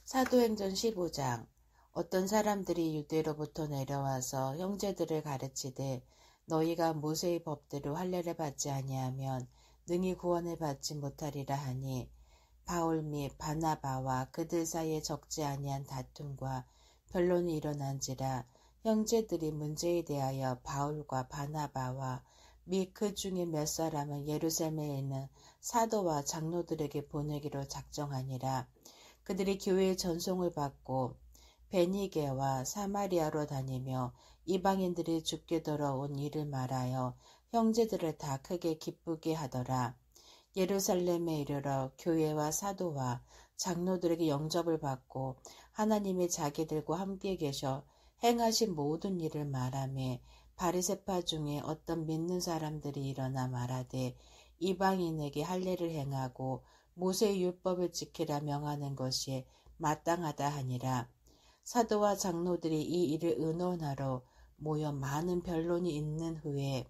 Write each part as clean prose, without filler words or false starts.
사도행전 15장. 어떤 사람들이 유대로부터 내려와서 형제들을 가르치되 너희가 모세의 법대로 할례를 받지 아니하면 능히 구원을 받지 못하리라 하니, 바울 및 바나바와 그들 사이에 적지 아니한 다툼과 변론이 일어난지라. 형제들이 문제에 대하여 바울과 바나바와 및 그 중에 몇 사람은 예루살렘에 있는 사도와 장로들에게 보내기로 작정하니라. 그들이 교회의 전송을 받고 베니게와 사마리아로 다니며 이방인들이 죽게 돌아온 일을 말하여 형제들을 다 크게 기쁘게 하더라. 예루살렘에 이르러 교회와 사도와 장로들에게 영접을 받고 하나님이 자기들과 함께 계셔 행하신 모든 일을 말하며, 바리새파 중에 어떤 믿는 사람들이 일어나 말하되 이방인에게 할례를 행하고 모세의 율법을 지키라 명하는 것이 마땅하다 하니라. 사도와 장로들이 이 일을 의논하러 모여 많은 변론이 있는 후에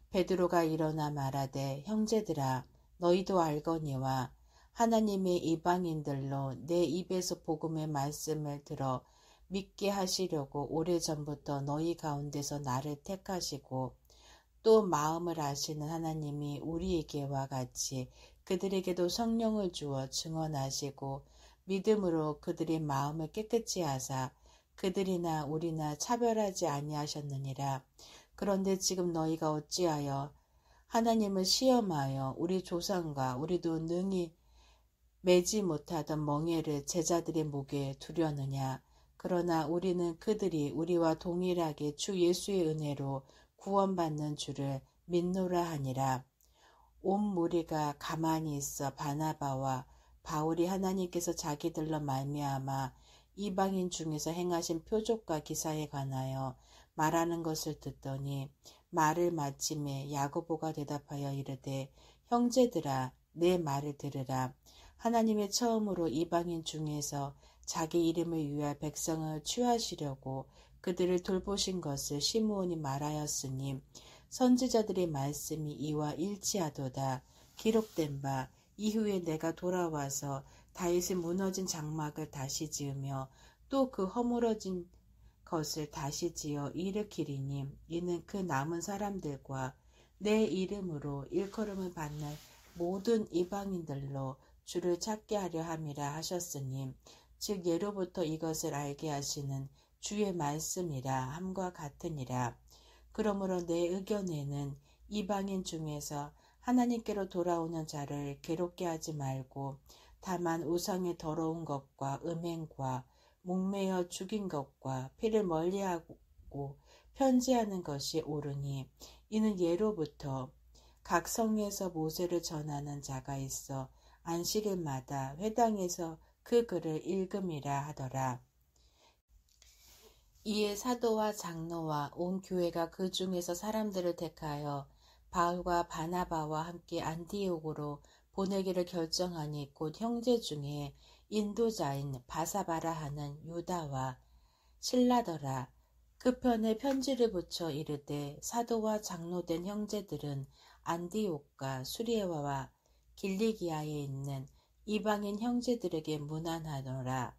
베드로가 일어나 말하되, 형제들아, 너희도 알거니와 하나님의 이방인들로 내 입에서 복음의 말씀을 들어 믿게 하시려고 오래전부터 너희 가운데서 나를 택하시고 또 마음을 아시는 하나님이 우리에게와 같이 그들에게도 성령을 주어 증언하시고 믿음으로 그들의 마음을 깨끗이 하사 그들이나 우리나 차별하지 아니하셨느니라. 그런데 지금 너희가 어찌하여 하나님을 시험하여 우리 조상과 우리도 능히 매지 못하던 멍에를 제자들의 목에 두려느냐. 그러나 우리는 그들이 우리와 동일하게 주 예수의 은혜로 구원받는 줄을 믿노라 하니라. 온 무리가 가만히 있어 바나바와 바울이 하나님께서 자기들로 말미암아 이방인 중에서 행하신 표적과 기사에 관하여 말하는 것을 듣더니, 말을 마침에 야고보가 대답하여 이르되, 형제들아, 내 말을 들으라. 하나님의 처음으로 이방인 중에서 자기 이름을 위하여 백성을 취하시려고 그들을 돌보신 것을 시므온이 말하였으니 선지자들의 말씀이 이와 일치하도다. 기록된 바, 이후에 내가 돌아와서 다윗의 무너진 장막을 다시 지으며 또 그 허물어진 것을 다시 지어 일으키리니, 이는 그 남은 사람들과 내 이름으로 일컬음을 받는 모든 이방인들로 주를 찾게 하려 함이라 하셨으니, 즉 예로부터 이것을 알게 하시는 주의 말씀이라 함과 같으니라. 그러므로 내 의견에는 이방인 중에서 하나님께로 돌아오는 자를 괴롭게 하지 말고 다만 우상의 더러운 것과 음행과 목매어 죽인 것과 피를 멀리하고 편지하는 것이 옳으니, 이는 예로부터 각 성에서 모세를 전하는 자가 있어 안식일마다 회당에서 그 글을 읽음이라 하더라. 이에 사도와 장로와 온 교회가 그 중에서 사람들을 택하여 바울과 바나바와 함께 안디옥으로 보내기를 결정하니, 곧 형제 중에 인도자인 바사바라 하는 유다와 실라더라. 그 편에 편지를 붙여 이르되, 사도와 장로된 형제들은 안디옥과 수리아와 길리기아에 있는 이방인 형제들에게 문안하노라.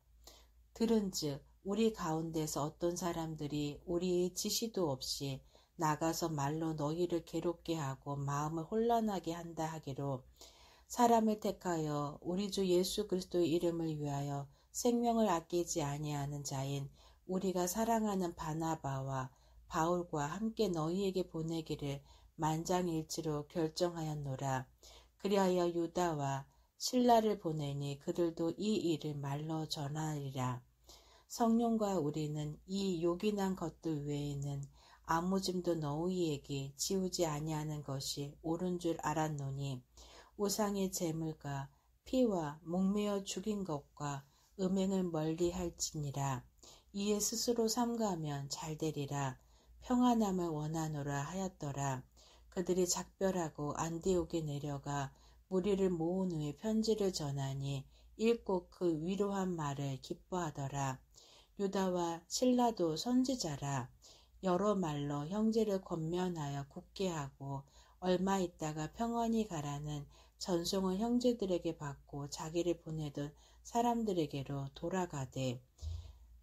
들은즉 우리 가운데서 어떤 사람들이 우리의 지시도 없이 나가서 말로 너희를 괴롭게 하고 마음을 혼란하게 한다 하기로, 사람을 택하여 우리 주 예수 그리스도의 이름을 위하여 생명을 아끼지 아니하는 자인 우리가 사랑하는 바나바와 바울과 함께 너희에게 보내기를 만장일치로 결정하였노라. 그리하여 유다와 실라를 보내니 그들도 이 일을 말로 전하리라. 성령과 우리는 이 요긴한 것들 외에는 아무 짐도 너희에게 지우지 아니하는 것이 옳은 줄 알았노니, 우상의 제물과 피와 목매어 죽인 것과 음행을 멀리 할지니라. 이에 스스로 삼가하면 잘되리라. 평안함을 원하노라 하였더라. 그들이 작별하고 안디옥에 내려가 무리를 모은 후에 편지를 전하니 읽고 그 위로한 말을 기뻐하더라. 유다와 실라도 선지자라. 여러 말로 형제를 권면하여 굳게 하고 얼마 있다가 평안히 가라는 전송을 형제들에게 받고 자기를 보내던 사람들에게로 돌아가되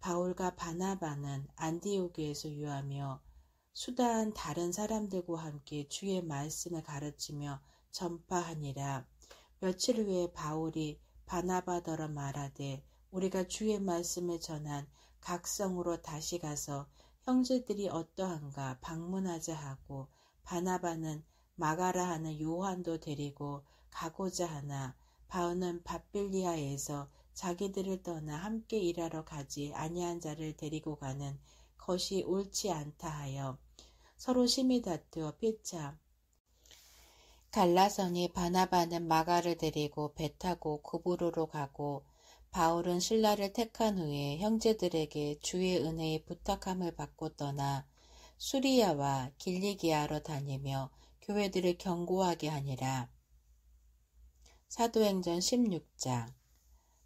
바울과 바나바는 안디오기에서 유하며 수다한 다른 사람들과 함께 주의 말씀을 가르치며 전파하니라. 며칠 후에 바울이 바나바더러 말하되 우리가 주의 말씀을 전한 각 성으로 다시 가서 형제들이 어떠한가 방문하자 하고 바나바는 마가라 하는 요한도 데리고 가고자 하나 바울은 밧빌리아에서 자기들을 떠나 함께 일하러 가지 아니한 자를 데리고 가는 것이 옳지 않다 하여 서로 심히 다투어 피차 갈라서니 바나바는 마가를 데리고 배 타고 구브로로 가고 바울은 신라를 택한 후에 형제들에게 주의 은혜의 부탁함을 받고 떠나 수리아와 길리기아로 다니며 교회들을 경고하게 하니라. 사도행전 16장.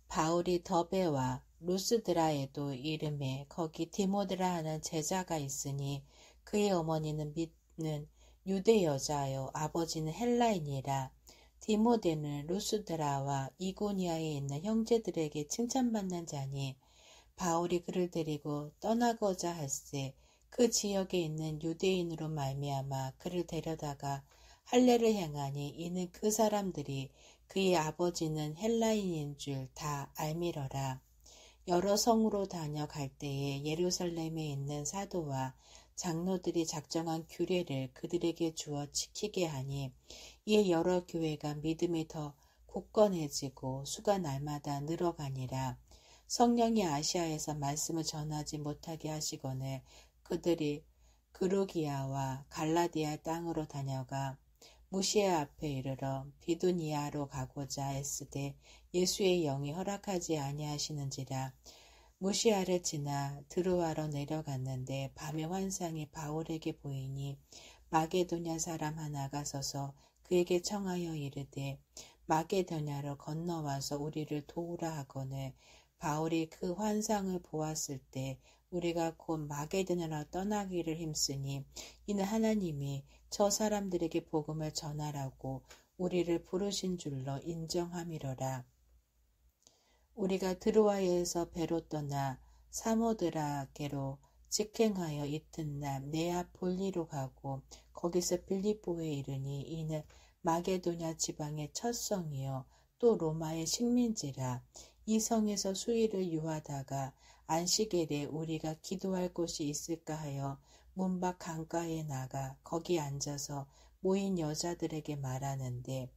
바울이 더베와 루스드라에도 이름에 거기 디모데라 하는 제자가 있으니 그의 어머니는 믿는 유대 여자요 아버지는 헬라인이라. 디모데는 루스드라와 이고니아에 있는 형제들에게 칭찬받는 자니 바울이 그를 데리고 떠나고자 할세 그 지역에 있는 유대인으로 말미암아 그를 데려다가 할례를 행하니 이는 그 사람들이 그의 아버지는 헬라인인 줄 다 알미러라. 여러 성으로 다녀갈 때에 예루살렘에 있는 사도와 장로들이 작정한 규례를 그들에게 주어 지키게 하니 이에 여러 교회가 믿음이 더 굳건해지고 수가 날마다 늘어가니라. 성령이 아시아에서 말씀을 전하지 못하게 하시거늘 그들이 그루기아와 갈라디아 땅으로 다녀가 무시아 앞에 이르러 비두니아로 가고자 했으되 예수의 영이 허락하지 아니하시는지라. 무시아를 지나 드루아로 내려갔는데 밤의 환상이 바울에게 보이니 마게도냐 사람 하나가 서서 그에게 청하여 이르되 마게도냐로 건너와서 우리를 도우라 하거늘 바울이 그 환상을 보았을 때 우리가 곧 마게도냐로 떠나기를 힘쓰니 이는 하나님이 저 사람들에게 복음을 전하라고 우리를 부르신 줄로 인정함이로라. 우리가 드로아에서 배로 떠나 사모드라게로 직행하여 이튿날 네아폴리로 가고 거기서 빌립보에 이르니 이는 마게도냐 지방의 첫 성이요 또 로마의 식민지라. 이 성에서 수일을 유하다가 안식일에 우리가 기도할 곳이 있을까 하여 문밖 강가에 나가 거기 앉아서 모인 여자들에게 말하는데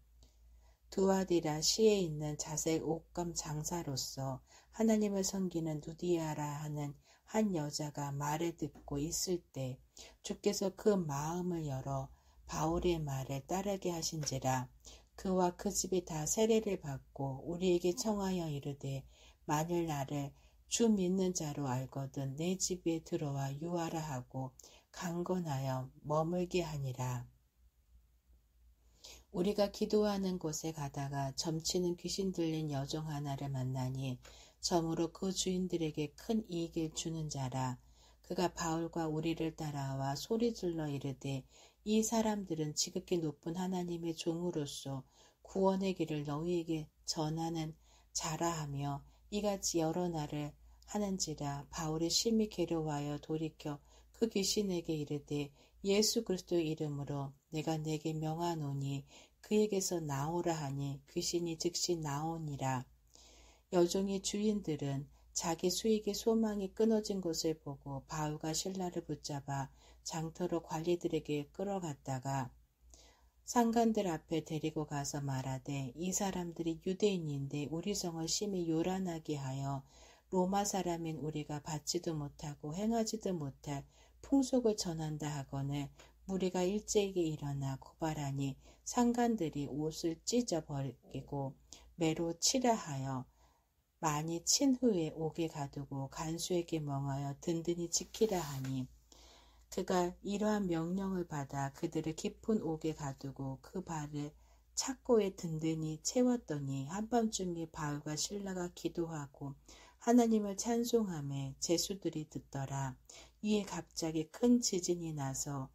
두아디라 시에 있는 자색 옷감 장사로서 하나님을 섬기는 누디아라 하는 한 여자가 말을 듣고 있을 때 주께서 그 마음을 열어 바울의 말을 따르게 하신지라. 그와 그 집이 다 세례를 받고 우리에게 청하여 이르되 만일 나를 주 믿는 자로 알거든 내 집에 들어와 유하라 하고 강건하여 머물게 하니라. 우리가 기도하는 곳에 가다가 점치는 귀신 들린 여종 하나를 만나니 점으로 그 주인들에게 큰 이익을 주는 자라. 그가 바울과 우리를 따라와 소리질러 이르되 이 사람들은 지극히 높은 하나님의 종으로서 구원의 길을 너희에게 전하는 자라 하며 이같이 여러 날을 하는지라. 바울이 심히 괴로워하여 돌이켜 그 귀신에게 이르되 예수 그리스도의 이름으로 내가 내게 명하노니 그에게서 나오라 하니 귀신이 즉시 나오니라. 여종의 주인들은 자기 수익의 소망이 끊어진 것을 보고 바울과 실라를 붙잡아 장터로 관리들에게 끌어갔다가 상관들 앞에 데리고 가서 말하되 이 사람들이 유대인인데 우리 성을 심히 요란하게 하여 로마 사람인 우리가 받지도 못하고 행하지도 못할 풍속을 전한다 하거늘 무리가 일제에게 일어나 고발하니 상관들이 옷을 찢어버리고 매로 치라 하여 많이 친 후에 옥에 가두고 간수에게 명하여 든든히 지키라 하니 그가 이러한 명령을 받아 그들을 깊은 옥에 가두고 그 발을 착고에 든든히 채웠더니 한밤중에 바울과 실라가 기도하고 하나님을 찬송하며 제수들이 듣더라. 이에 갑자기 큰 지진이 나서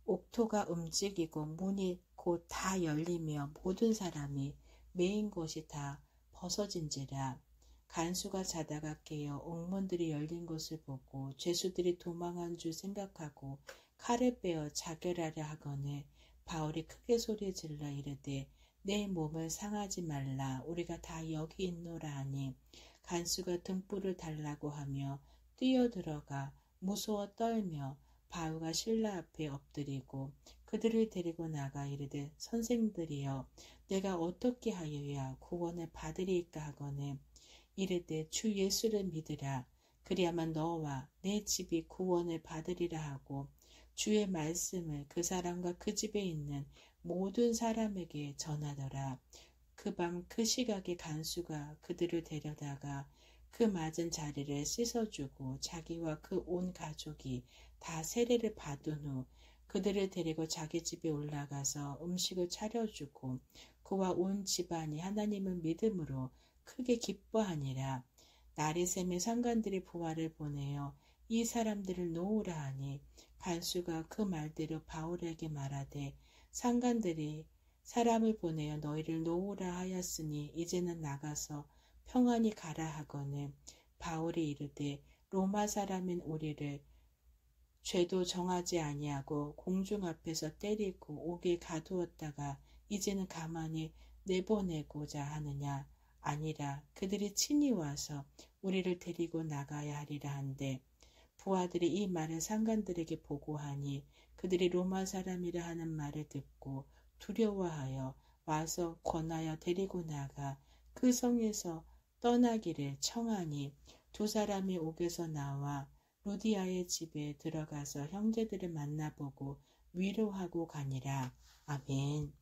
옥토가 움직이고 문이 곧 다 열리며 모든 사람이 메인 곳이 다 벗어진지라. 간수가 자다가 깨어 옥문들이 열린 것을 보고 죄수들이 도망한 줄 생각하고 칼을 빼어 자결하려 하거늘 바울이 크게 소리질러 이르되 내 몸을 상하지 말라 우리가 다 여기 있노라 하니 간수가 등불을 달라고 하며 뛰어들어가 무서워 떨며 바울과 실라 앞에 엎드리고 그들을 데리고 나가 이르되 선생들이여 내가 어떻게 하여야 구원을 받으리까 하거늘 이르되 주 예수를 믿으라 그리하면 너와 내 집이 구원을 받으리라 하고 주의 말씀을 그 사람과 그 집에 있는 모든 사람에게 전하더라. 그 밤 그 시각에 간수가 그들을 데려다가 그 맞은 자리를 씻어주고 자기와 그 온 가족이 다 세례를 받은 후 그들을 데리고 자기 집에 올라가서 음식을 차려주고 그와 온 집안이 하나님을 믿음으로 크게 기뻐하니라. 날이 새매 상관들이 부하를 보내어 이 사람들을 놓으라 하니 간수가 그 말대로 바울에게 말하되 상관들이 사람을 보내어 너희를 놓으라 하였으니 이제는 나가서 평안히 가라 하거늘 바울이 이르되 로마 사람인 우리를 죄도 정하지 아니하고 공중 앞에서 때리고 옥에 가두었다가 이제는 가만히 내보내고자 하느냐 아니라 그들이 친히 와서 우리를 데리고 나가야 하리라 한데 부하들이 이 말을 상관들에게 보고하니 그들이 로마 사람이라 하는 말을 듣고 두려워하여 와서 권하여 데리고 나가 그 성에서 떠나기를 청하니 두 사람이 옥에서 나와 루디아의 집에 들어가서 형제들을 만나보고 위로하고 가니라. 아멘.